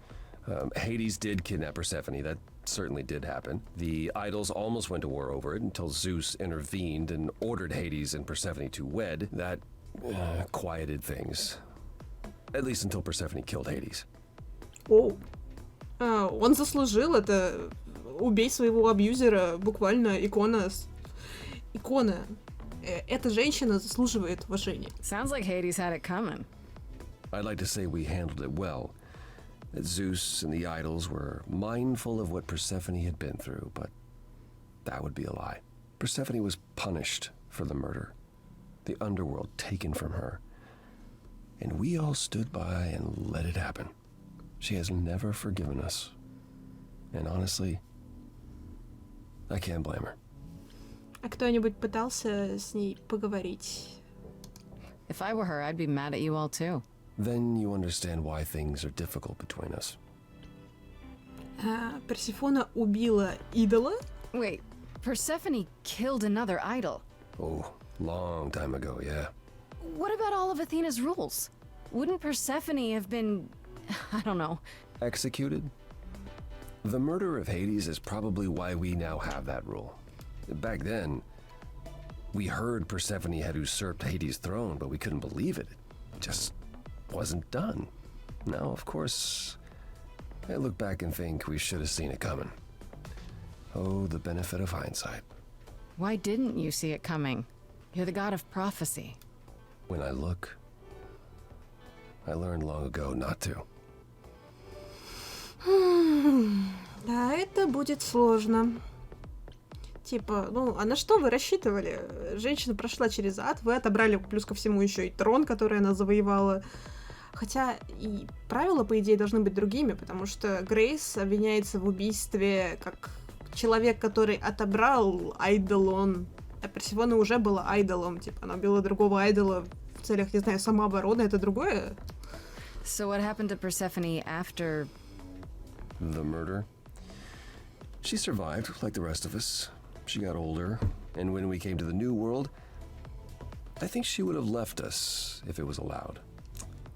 Speaker 3: Hades did kidnap Persephone. certainly did happen. The idols almost went to war over it until Zeus intervened and ordered Hades and Persephone to wed. That quieted things. At least until Persephone killed Hades.
Speaker 1: Оу. Он заслужил это. Убей своего абьюзера. Буквально икона. Икона. Эта женщина заслуживает уважения.
Speaker 2: Sounds like Hades had it coming.
Speaker 3: I'd like to say we handled it well. That Zeus and the idols were mindful of what Persephone had been through, but that would be a lie. Persephone was punished for the murder. The underworld taken from her. And we all stood by and let it happen. She has never forgiven us. And honestly, I can't blame her.
Speaker 1: А кто-нибудь пытался с ней поговорить?
Speaker 2: If I were her, I'd be mad at you all too.
Speaker 3: Then you understand why things are difficult between us.
Speaker 1: Персефона убила идола?
Speaker 2: Wait, Persephone killed another idol.
Speaker 3: Oh, long time ago, yeah.
Speaker 2: What about all of Athena's rules? Wouldn't Persephone have been, I don't know.
Speaker 3: Executed? The murder of Hades is probably why we now have that rule. Back then, we heard Persephone had usurped Hades' throne, but we couldn't believe it. It just wasn't done. Now, of course, I look back and think we should have seen it coming. Oh, the benefit of hindsight.
Speaker 2: Why didn't you see it coming? You're the god of prophecy.
Speaker 3: When I look, I learned long ago not to.
Speaker 1: Да, это будет сложно. Типа, а на что вы рассчитывали? Женщина прошла через ад, вы отобрали плюс ко всему еще и трон, который она завоевала. Хотя и правила, по идее, должны быть другими, потому что Грейс обвиняется в убийстве как человек, который отобрал айдолон. А Персефона уже была айдолом, типа, она убила другого айдола в целях, не знаю, самообороны, это другое.
Speaker 2: So what happened to Persephone after...
Speaker 3: The murder? She survived, like the rest of us. She got older, and when we came to the New World, I think she would have left us if it was allowed.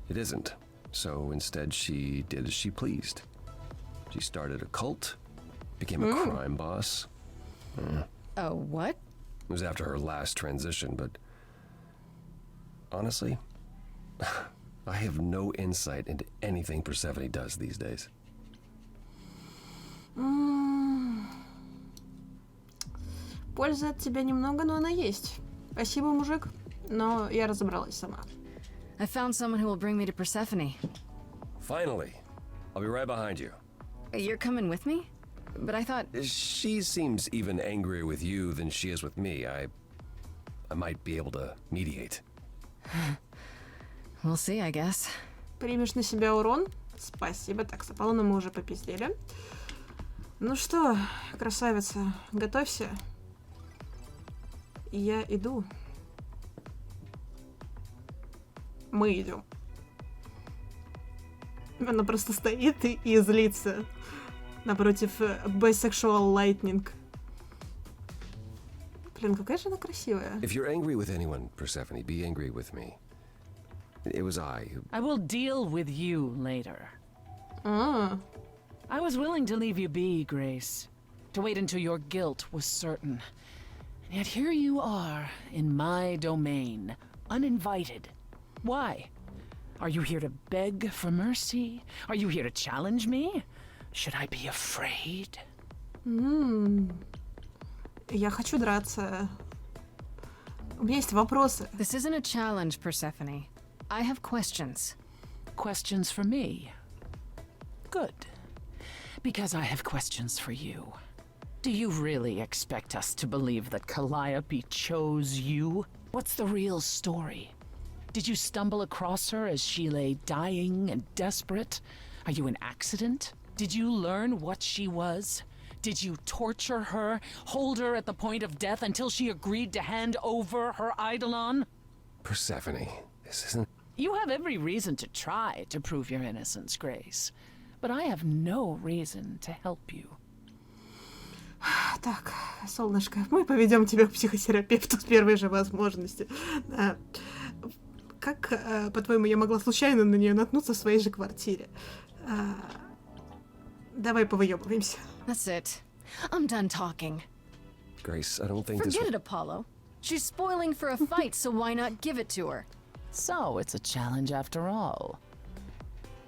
Speaker 3: It isn't, so instead she did as she pleased. She started a cult, became a crime boss.
Speaker 2: Oh, what?
Speaker 3: It was after her last transition, but honestly, I have no insight into anything Persephone does these days.
Speaker 1: Польза от тебя немного, но она есть. Спасибо, мужик, но я разобралась сама.
Speaker 2: I found someone who will bring me to Persephone.
Speaker 3: Finally, I'll be right behind you.
Speaker 2: You're coming with me? But I thought...
Speaker 3: She seems even angrier with you than she is with me. I might be able to mediate.
Speaker 2: We'll see, I guess.
Speaker 1: Примешь на себя урон? Спасибо. Так, с Аполлоном мы уже попиздели. Ну что, красавица, готовься. Я иду. Мы идем. Она просто стоит и злится напротив Bisexual Lightning. Блин, какая же она красивая.
Speaker 3: If you're angry with anyone, Persephone, be angry with me. It was I who...
Speaker 8: I will deal with you later.
Speaker 1: А,
Speaker 8: I was willing to leave you be, Grace. To wait until your guilt was certain. And yet here you are, in my domain, uninvited. Why? Are you here to beg for mercy? Are you here to challenge me? Should I be afraid?
Speaker 1: я хочу драться. У меня есть вопросы.
Speaker 2: This isn't a challenge, Persephone. I have questions.
Speaker 8: Questions for me? Good. Because I have questions for you. Do you really expect us to believe that Calliope chose you? What's the real story? Did you stumble across her as she lay dying and desperate? Are you an accident? Did you learn what she was? Did you torture her, hold her at the point of death until she agreed to hand over her eidolon?
Speaker 3: Persephone, this isn't...
Speaker 8: You have every reason to try to prove your innocence, Grace. But I have no reason to help you.
Speaker 1: Так, солнышко, мы поведем тебя к психотерапевту с первой же возможности. Как, по-твоему, я могла случайно на нее наткнуться в своей же квартире? Давай повыебываемся.
Speaker 2: That's it. I'm done talking.
Speaker 3: Grace, I don't think this...
Speaker 2: Forget it, Apollo. She's spoiling for a fight, so why not give it to her?
Speaker 8: So, it's a challenge after all.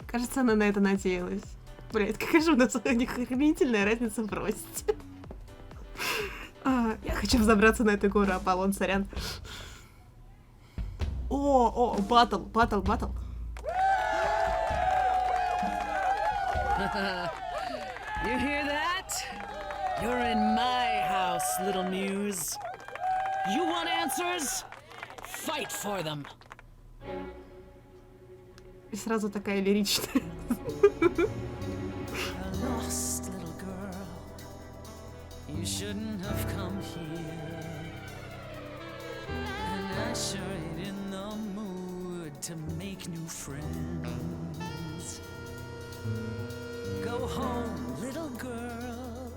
Speaker 1: Кажется, она на это надеялась. Блять, какая же у нас охренительная разница в росте. Я хочу взобраться на эту гору, Аполлон, сорян. О, баттл.
Speaker 9: You hear that? You're in my house, little muse. You want answers? Fight for them.
Speaker 1: И сразу такая лиричная.
Speaker 9: Lost little girl, you shouldn't have come here. And I sure ain't in the mood to make new friends. Go home, little girl.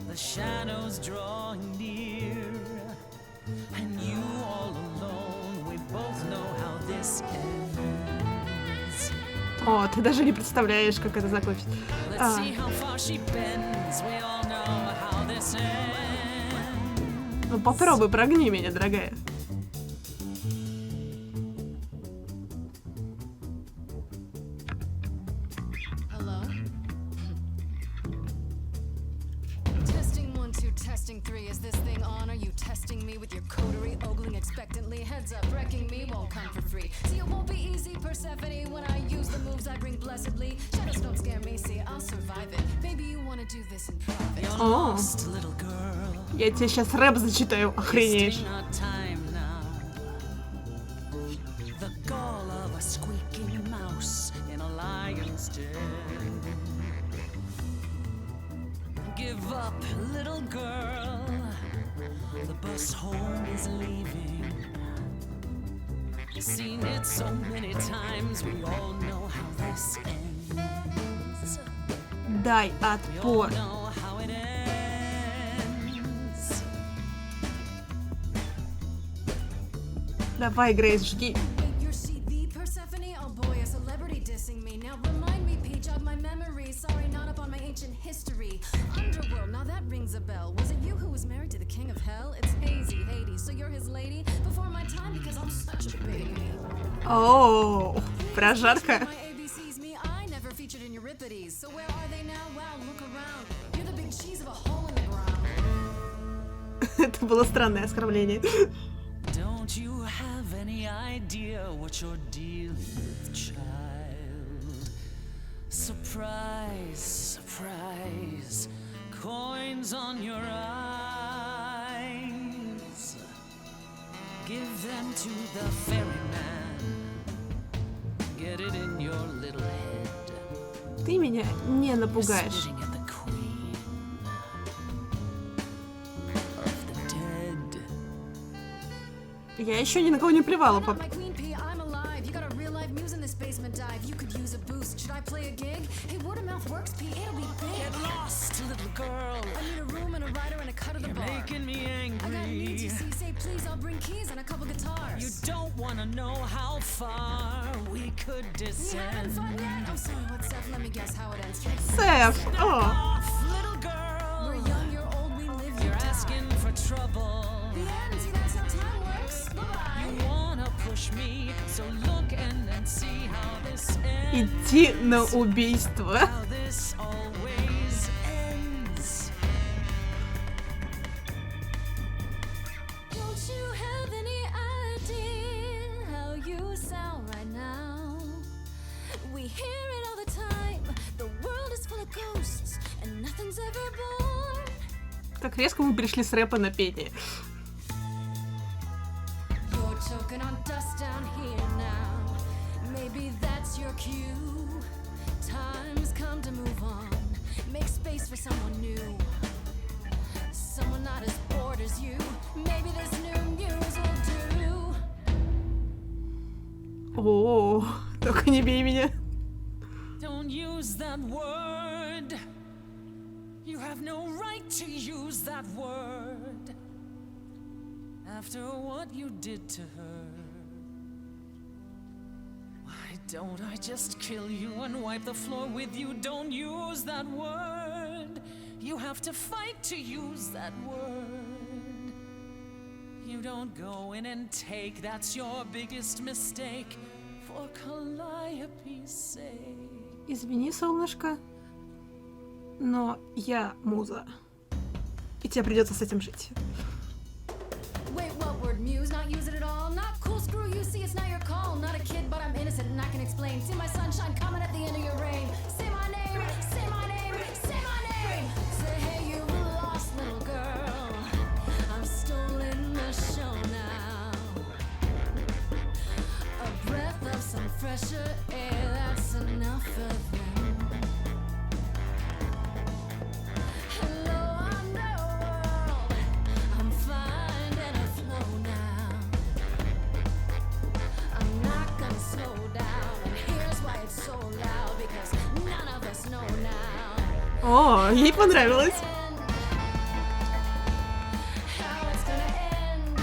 Speaker 9: The shadows drawing near, and you all alone. We both know how this ends.
Speaker 1: О, ты даже не представляешь, как это закончится.
Speaker 9: Let's see how far she bends. We all know how this ends.
Speaker 1: Ну попробуй, прогни меня, дорогая.
Speaker 2: Hello? Testing 1, 2, testing 3. Is this thing on? Are you testing me with your coterie, ogling expectantly? Heads up, wrecking me won't come for free. See, it won't be easy, Persephone, when I use the moves I bring blessedly. Shadows don't scare me, see, I'll survive it. Maybe you wanna do this in private.
Speaker 9: You're
Speaker 1: О,
Speaker 9: lost, little girl.
Speaker 1: я тебе сейчас рэп зачитаю, охренеешь.
Speaker 9: Wasting our time now. The gall of a squeaking mouse in a lion's den. Give up, little girl. The bus home is leaving. Seen it so many times, we all know how this ends.
Speaker 1: Дай
Speaker 9: We all
Speaker 1: отпор.
Speaker 9: know how it ends.
Speaker 1: Давай, Грейс, жги.
Speaker 2: Wait, you're CD, Persephone? Oh boy, a celebrity dissing me. Now remind me, Peach, of my memory. Sorry, not up on my ancient history. Underworld, now that rings a bell. Was it you who was married to the king of hell? It's hazy, Hades, so you're his lady? Before my time, because I'm such a baby.
Speaker 1: О, прожарка.
Speaker 2: My ABCs, me, I never featured in Euripides. So where are they now? Wow, look around. You're the big cheese of a hole in the ground.
Speaker 1: Это было странное оскорбление.
Speaker 9: Don't you have any idea what you're dealing with, child? Surprise, surprise, coins on your eyes. Give them to the ferryman. Get it in your little head.
Speaker 1: Ты меня не напугаешь.
Speaker 9: Spitting at the queen of the dead.
Speaker 1: Я еще ни на кого не плевала,
Speaker 2: I'm
Speaker 1: пап.
Speaker 2: not my queen pea, I'm alive. You got a real life muse in this basement dive. You could use a boost. Should I play a gig? Hey, word of mouth works, P. It'll be big.
Speaker 9: Get lost, little girl.
Speaker 2: I need a room and a writer and a cut of the
Speaker 9: You're
Speaker 2: bar.
Speaker 9: making me
Speaker 2: I got needs, you
Speaker 9: angry.
Speaker 2: see. Say please, I'll bring keys and a couple guitars.
Speaker 9: You don't want to know how far we could
Speaker 2: You having
Speaker 9: descend.
Speaker 2: fun yet? I'm sorry, what's up? Let me guess how it ends.
Speaker 1: Сэф, о,
Speaker 9: Off, little
Speaker 2: We're
Speaker 9: girl.
Speaker 2: young, you're old, we live, you
Speaker 9: You're
Speaker 2: die.
Speaker 9: asking for trouble.
Speaker 2: The end, see, that's how time works. Bye-bye.
Speaker 9: You wanna push me, so look and then see how this ends.
Speaker 1: иди на убийство.
Speaker 9: How this always ends.
Speaker 2: Don't you have any idea how you sound right now? We hear it all the time. The world is full of ghosts and nothing's ever born.
Speaker 1: Так резко мы перешли с рэпа на пение.
Speaker 2: You're choking on dust down here now. Maybe that's your cue. Time's come to move on. Make space for someone new. Someone not as bored as you. Maybe this new muse will do.
Speaker 1: О, только не бей меня.
Speaker 9: Don't use that word. You have no right to use that word. After what you did to her. Why don't I just kill you and wipe the floor with you? Don't use that word. You have to fight to use that word. You don't go in and take, that's your biggest mistake. For Calliope's sake.
Speaker 1: Извини, солнышко, но я муза. И тебе придется с этим жить.
Speaker 2: Wait, what word? Muse? Not use it at all? Not cool, screw you, see it's not your call. Not a kid, but I'm innocent and I can explain. See my sunshine coming at the end of your rain. Say my name, say my name, say my name. Say, hey, you lost little girl. I've stolen the show now. A breath of some fresher air, that's enough for them. Hello, underworld. I'm finding a flow now. I'm not gonna slow down, and here's why it's so loud, because none of us know now.
Speaker 1: О, ей понравилось.
Speaker 2: How it's gonna end.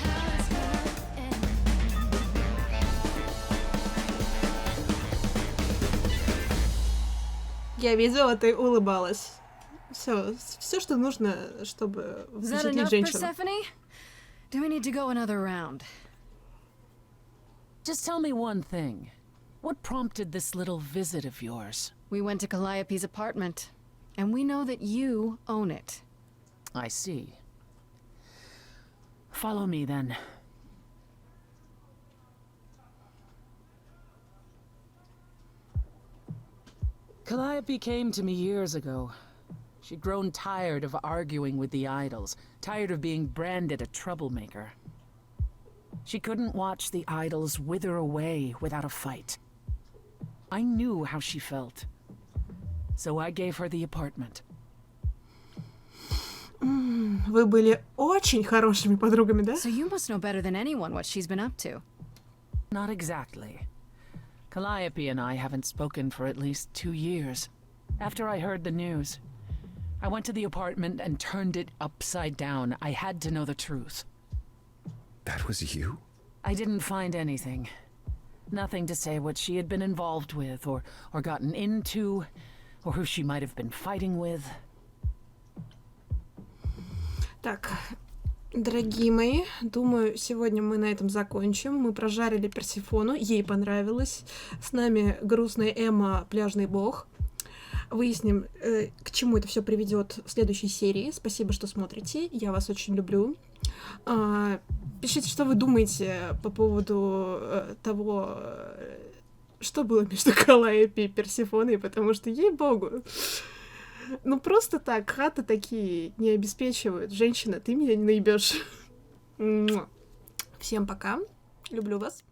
Speaker 2: How it's gonna end.
Speaker 1: Я видела, ты улыбалась. Все, что нужно, чтобы
Speaker 2: Is that
Speaker 1: впечатлить
Speaker 2: enough,
Speaker 1: женщину.
Speaker 2: Persephone? Do we need to go another round?
Speaker 8: Just tell me one thing. What prompted this little visit of yours?
Speaker 2: We went to Calliope's apartment, and we know that you own it.
Speaker 8: I see. Follow me then. Calliope came to me years ago. She'd grown tired of arguing with the idols, tired of being branded a troublemaker. She couldn't watch the idols wither away without a fight. I knew how she felt. So I gave her the apartment.
Speaker 1: Вы были очень хорошими подругами, да?
Speaker 2: So you must know better than anyone what she's been up to.
Speaker 8: Not exactly. Calliope and I haven't spoken for at least 2 years. After I heard the news, I went to the apartment and turned it upside down. I had to know the truth.
Speaker 3: That was you?
Speaker 8: I didn't find anything. Nothing to say what she had been involved with, or gotten into, or who she might have been fighting with.
Speaker 1: Так, дорогие мои, думаю, сегодня мы на этом закончим. Мы прожарили Персефону, ей понравилось. С нами грустный пляжный бог. Выясним, к чему это все приведет в следующей серии. Спасибо, что смотрите. Я вас очень люблю. Пишите, что вы думаете по поводу того, что было между Каллиопи и Персефоной, потому что, ей-богу, ну просто так, хаты такие не обеспечивают. Женщина, ты меня не наебешь. Всем пока. Люблю вас.